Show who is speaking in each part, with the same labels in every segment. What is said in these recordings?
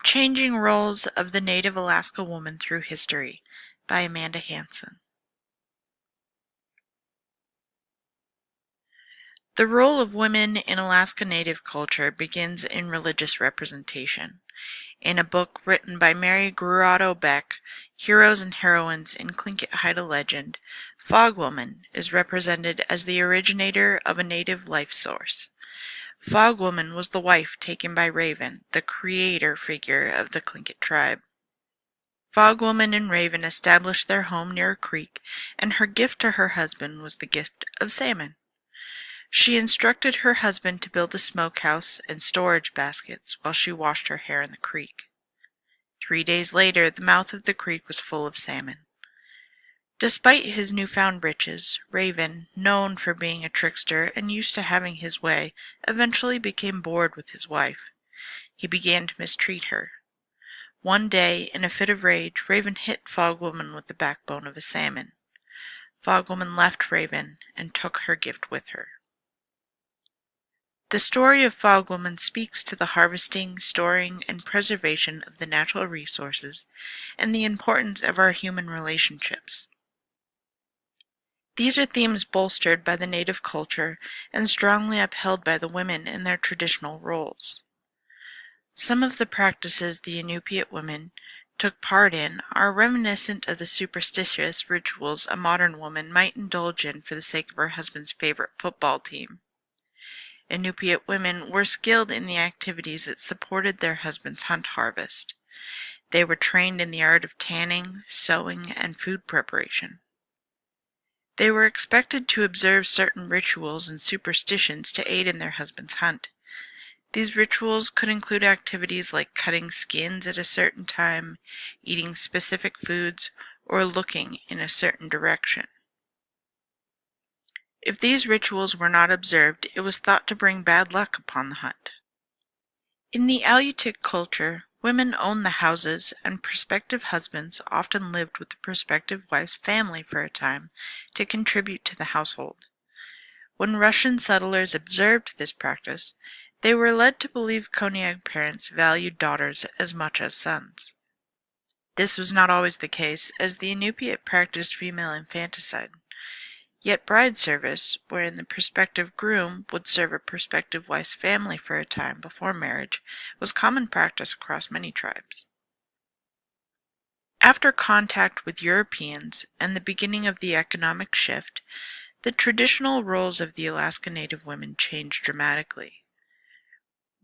Speaker 1: Changing Roles of the Native Alaska Woman Through History by Amanda Hanson. The role of women in Alaska Native culture begins in religious representation. In a book written by Mary Grotto Beck, Heroes and Heroines in Tlingit Haida Legend, Fog Woman is represented as the originator of a native life source. Fog Woman was the wife taken by Raven, the creator figure of the Tlingit tribe. Fog Woman and Raven established their home near a creek, and her gift to her husband was the gift of salmon. She instructed her husband to build a smokehouse and storage baskets while she washed her hair in the creek. 3 days later, the mouth of the creek was full of salmon. Despite his newfound riches, Raven, known for being a trickster and used to having his way, eventually became bored with his wife. He began to mistreat her. One day, in a fit of rage, Raven hit Fog Woman with the backbone of a salmon. Fog Woman left Raven and took her gift with her. The story of Fog Woman speaks to the harvesting, storing, and preservation of the natural resources and the importance of our human relationships. These are themes bolstered by the native culture and strongly upheld by the women in their traditional roles. Some of the practices the Inupiat women took part in are reminiscent of the superstitious rituals a modern woman might indulge in for the sake of her husband's favorite football team. Inupiat women were skilled in the activities that supported their husband's hunt harvest. They were trained in the art of tanning, sewing, and food preparation. They were expected to observe certain rituals and superstitions to aid in their husband's hunt. These rituals could include activities like cutting skins at a certain time, eating specific foods, or looking in a certain direction. If these rituals were not observed, it was thought to bring bad luck upon the hunt. In the Alutiiq culture, women owned the houses, and prospective husbands often lived with the prospective wife's family for a time to contribute to the household. When Russian settlers observed this practice, they were led to believe Koniag parents valued daughters as much as sons. This was not always the case, as the Inupiat practiced female infanticide. Yet bride service, wherein the prospective groom would serve a prospective wife's family for a time before marriage, was common practice across many tribes. After contact with Europeans and the beginning of the economic shift, the traditional roles of the Alaska Native women changed dramatically.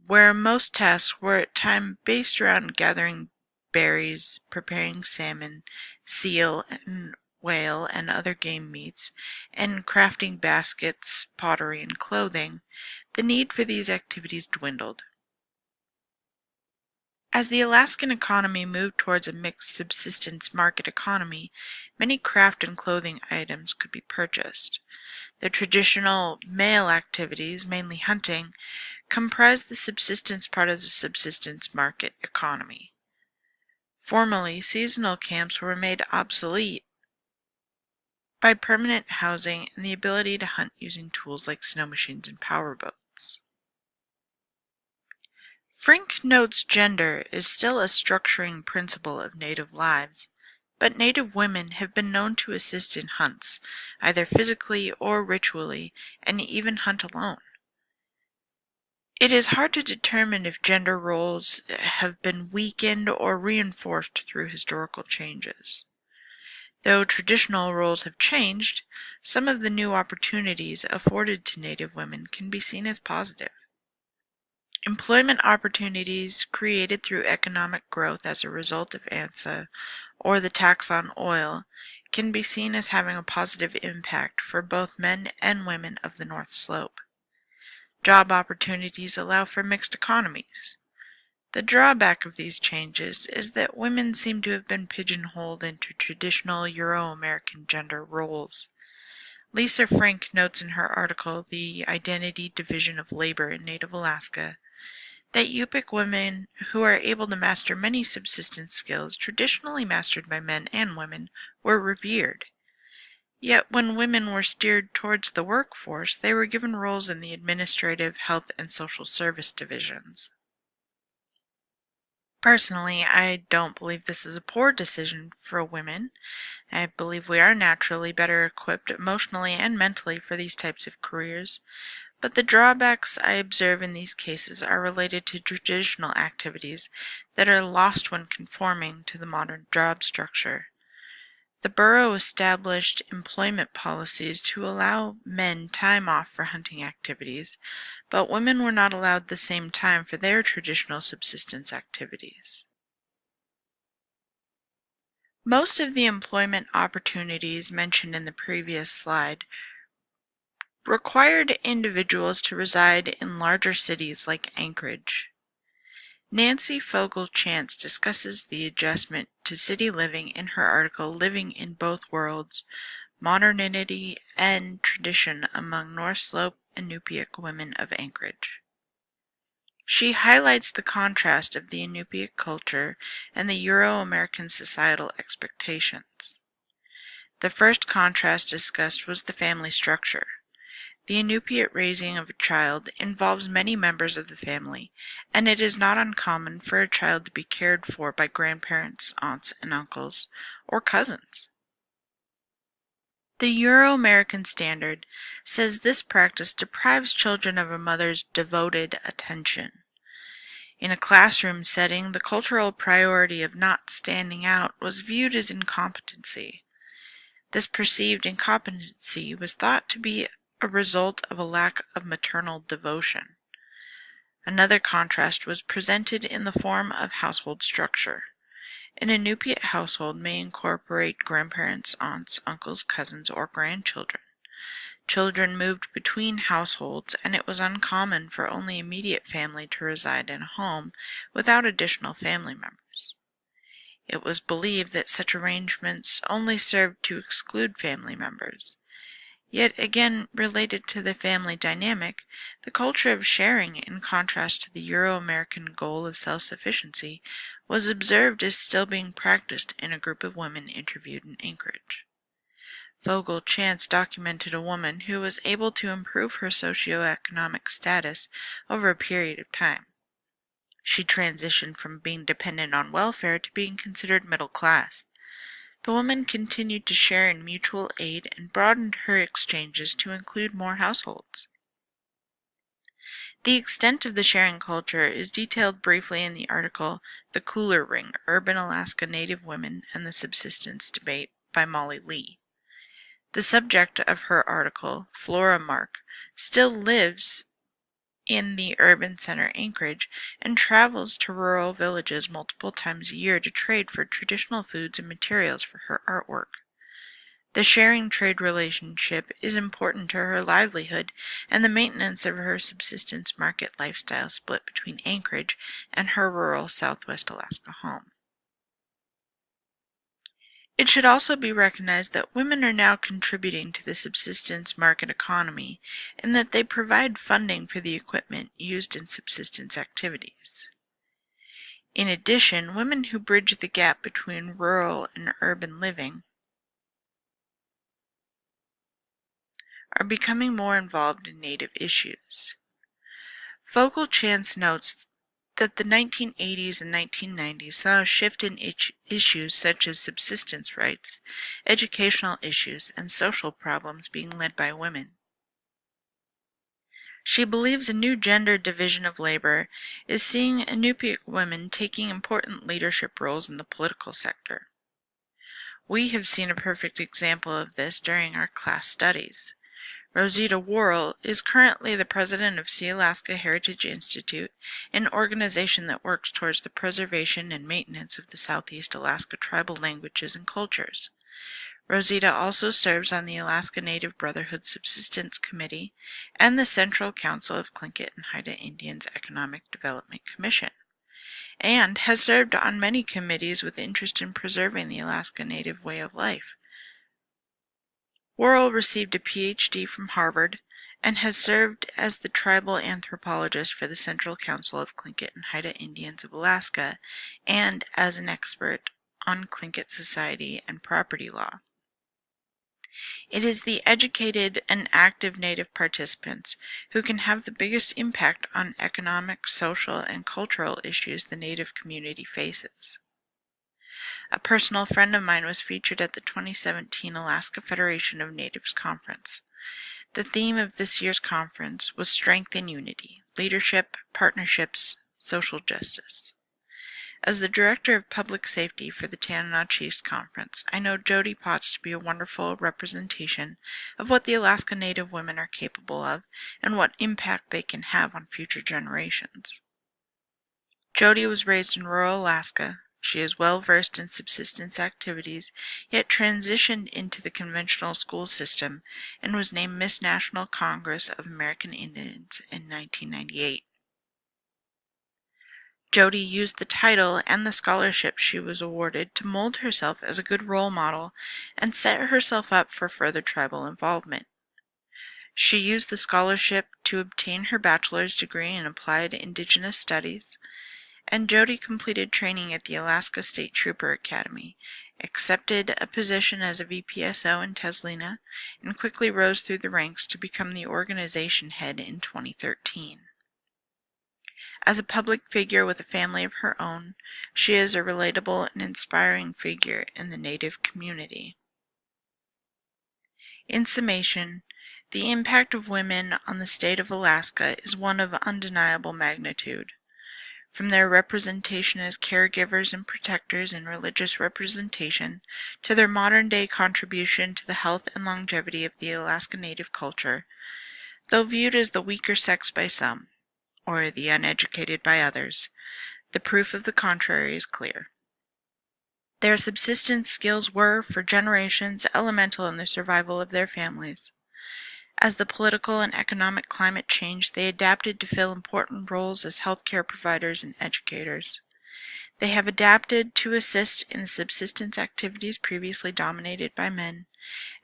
Speaker 1: Where most tasks were at times based around gathering berries, preparing salmon, seal, and whale and other game meats, and crafting baskets, pottery, and clothing, the need for these activities dwindled. As the Alaskan economy moved towards a mixed subsistence market economy, many craft and clothing items could be purchased. The traditional male activities, mainly hunting, comprised the subsistence part of the subsistence market economy. Formerly, seasonal camps were made obsolete by permanent housing and the ability to hunt using tools like snow machines and powerboats. Frink notes gender is still a structuring principle of Native lives, but Native women have been known to assist in hunts, either physically or ritually, and even hunt alone. It is hard to determine if gender roles have been weakened or reinforced through historical changes. Though traditional roles have changed, some of the new opportunities afforded to Native women can be seen as positive. Employment opportunities created through economic growth as a result of ANSA or the tax on oil can be seen as having a positive impact for both men and women of the North Slope. Job opportunities allow for mixed economies. The drawback of these changes is that women seem to have been pigeonholed into traditional Euro-American gender roles. Lisa Frink notes in her article, The Identity Division of Labor in Native Alaska, that Yupik women who are able to master many subsistence skills traditionally mastered by men and women were revered. Yet when women were steered towards the workforce, they were given roles in the administrative, health, and social service divisions. Personally, I don't believe this is a poor decision for women. I believe we are naturally better equipped emotionally and mentally for these types of careers, but the drawbacks I observe in these cases are related to traditional activities that are lost when conforming to the modern job structure. The borough established employment policies to allow men time off for hunting activities, but women were not allowed the same time for their traditional subsistence activities. Most of the employment opportunities mentioned in the previous slide required individuals to reside in larger cities like Anchorage. Nancy Fogle-Chance discusses the adjustment to city living in her article Living in Both Worlds, Modernity and Tradition Among North Slope Inupiaq Women of Anchorage. She highlights the contrast of the Inupiaq culture and the Euro-American societal expectations. The first contrast discussed was the family structure. The Inupiat raising of a child involves many members of the family, and it is not uncommon for a child to be cared for by grandparents, aunts and uncles, or cousins. The Euro-American Standard says this practice deprives children of a mother's devoted attention. In a classroom setting, the cultural priority of not standing out was viewed as incompetency. This perceived incompetency was thought to be a result of a lack of maternal devotion. Another contrast was presented in the form of household structure. An Inupiat household may incorporate grandparents, aunts, uncles, cousins, or grandchildren. Children moved between households, and it was uncommon for only immediate family to reside in a home without additional family members. It was believed that such arrangements only served to exclude family members. Yet again, related to the family dynamic, the culture of sharing, in contrast to the Euro-American goal of self-sufficiency, was observed as still being practiced in a group of women interviewed in Anchorage. Fogle-Chance documented a woman who was able to improve her socioeconomic status over a period of time. She transitioned from being dependent on welfare to being considered middle class. The woman continued to share in mutual aid and broadened her exchanges to include more households. The extent of the sharing culture is detailed briefly in the article The Cooler Ring, Urban Alaska Native Women and the Subsistence Debate by Molly Lee. The subject of her article, Flora Mark, still lives in the urban center Anchorage and travels to rural villages multiple times a year to trade for traditional foods and materials for her artwork. The sharing trade relationship is important to her livelihood and the maintenance of her subsistence market lifestyle split between Anchorage and her rural Southwest Alaska home. It should also be recognized that women are now contributing to the subsistence market economy and that they provide funding for the equipment used in subsistence activities. In addition, women who bridge the gap between rural and urban living are becoming more involved in Native issues. Fogle-Chance notes that the 1980s and 1990s saw a shift in issues such as subsistence rights, educational issues, and social problems being led by women. She believes a new gender division of labor is seeing Inupiaq women taking important leadership roles in the political sector. We have seen a perfect example of this during our class studies. Rosita Worrell is currently the president of Sealaska Heritage Institute, an organization that works towards the preservation and maintenance of the Southeast Alaska tribal languages and cultures. Rosita also serves on the Alaska Native Brotherhood Subsistence Committee and the Central Council of Tlingit and Haida Indians Economic Development Commission, and has served on many committees with interest in preserving the Alaska Native way of life. Worrell received a Ph.D. from Harvard and has served as the tribal anthropologist for the Central Council of Tlingit and Haida Indians of Alaska and as an expert on Tlingit society and property law. It is the educated and active Native participants who can have the biggest impact on economic, social, and cultural issues the Native community faces. A personal friend of mine was featured at the 2017 Alaska Federation of Natives Conference. The theme of this year's conference was Strength and Unity, Leadership, Partnerships, Social Justice. As the Director of Public Safety for the Tanana Chiefs Conference, I know Jody Potts to be a wonderful representation of what the Alaska Native women are capable of and what impact they can have on future generations. Jody was raised in rural Alaska. She is well versed in subsistence activities, yet transitioned into the conventional school system and was named Miss National Congress of American Indians in 1998. Jody used the title and the scholarship she was awarded to mold herself as a good role model and set herself up for further tribal involvement. She used the scholarship to obtain her bachelor's degree in applied Indigenous studies, and Jody completed training at the Alaska State Trooper Academy, accepted a position as a VPSO in Teslina, and quickly rose through the ranks to become the organization head in 2013. As a public figure with a family of her own, she is a relatable and inspiring figure in the Native community. In summation, the impact of women on the state of Alaska is one of undeniable magnitude. From their representation as caregivers and protectors in religious representation to their modern-day contribution to the health and longevity of the Alaska Native culture, though viewed as the weaker sex by some, or the uneducated by others, the proof of the contrary is clear. Their subsistence skills were, for generations, elemental in the survival of their families. As the political and economic climate changed, they adapted to fill important roles as healthcare providers and educators. They have adapted to assist in the subsistence activities previously dominated by men,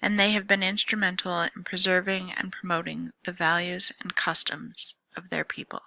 Speaker 1: and they have been instrumental in preserving and promoting the values and customs of their people.